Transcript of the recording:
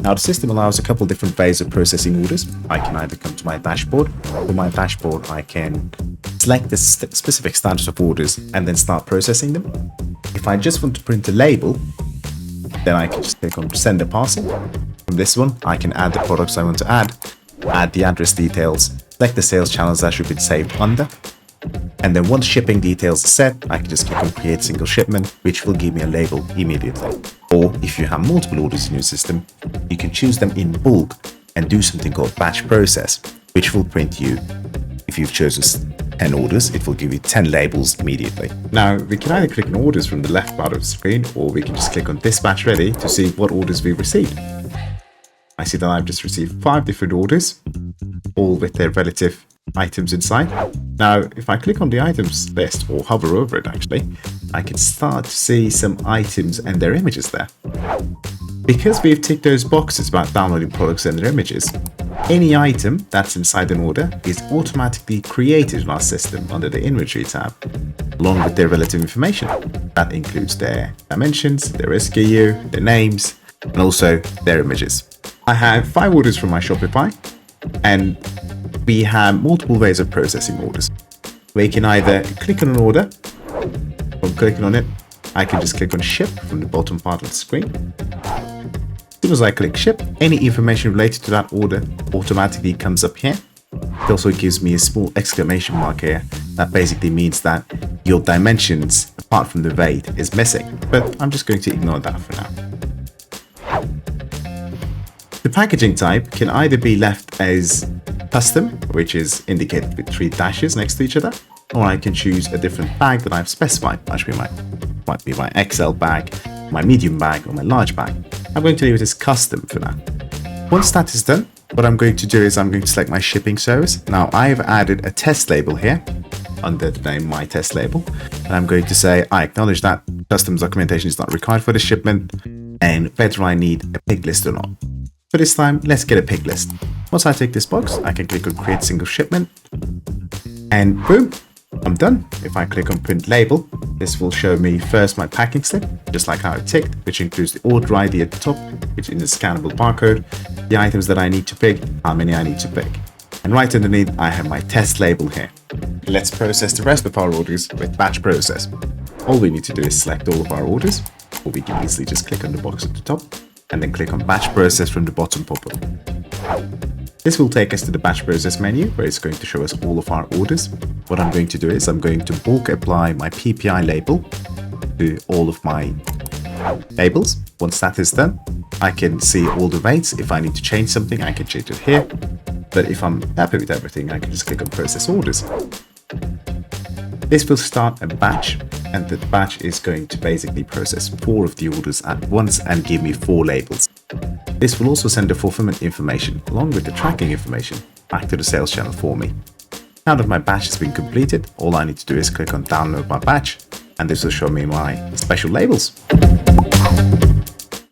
Now the system allows a couple different ways of processing orders. I can either come to my dashboard. From my dashboard, I can select the specific status of orders and then start processing them. If I just want to print a label, then I can just click on send a parcel. From this one, I can add the products I want to add the address details, select the sales channels that should be saved under. And then once shipping details are set, I can just click on create single shipment, which will give me a label immediately. Or if you have multiple orders in your system, you can choose them in bulk and do something called batch process, which will print you, if you've chosen 10 orders, it will give you 10 labels immediately. Now, we can either click on orders from the left part of the screen, or we can just click on dispatch ready to see what orders we've received. I see that I've just received 5 different orders, all with their relative items inside. Now, if I click on the items list or hover over it actually, I can start to see some items and their images there. Because we've ticked those boxes about downloading products and their images, any item that's inside an order is automatically created in our system under the inventory tab, along with their relative information. That includes their dimensions, their SKU, their names, and also their images. I have 5 orders from my Shopify, and we have multiple ways of processing orders. We can either click on an order. From clicking on it, I can just click on ship from the bottom part of the screen. As soon as I click ship, any information related to that order automatically comes up here. It also gives me a small exclamation mark here. That basically means that your dimensions, apart from the weight, is missing. But I'm just going to ignore that for now. The packaging type can either be left as custom, which is indicated with 3 dashes next to each other, or I can choose a different bag that I've specified. Actually, might be my XL bag, my medium bag, or my large bag. I'm going to leave it as custom for now. Once that is done, what I'm going to do is I'm going to select my shipping service. Now I've added a test label here under the name my test label, and I'm going to say I acknowledge that customs documentation is not required for the shipment, and whether I need a pick list or not. For this time, let's get a pick list. Once I tick this box, I can click on create single shipment, and boom, I'm done. If I click on print label, this will show me first my packing slip, just like how I ticked, which includes the order ID at the top, which is a scannable barcode, the items that I need to pick, how many I need to pick. And right underneath, I have my test label here. Let's process the rest of our orders with batch process. All we need to do is select all of our orders, or we can easily just click on the box at the top, and then click on batch process from the bottom pop-up. This will take us to the batch process menu, where it's going to show us all of our orders. What I'm going to do is I'm going to bulk apply my PPI label to all of my labels. Once that is done, I can see all the weights. If I need to change something, I can change it here. But if I'm happy with everything, I can just click on process orders. This will start a batch, and the batch is going to basically process 4 of the orders at once and give me 4 labels. This will also send the fulfillment information along with the tracking information back to the sales channel for me. Now that my batch has been completed, all I need to do is click on download my batch, and this will show me my special labels.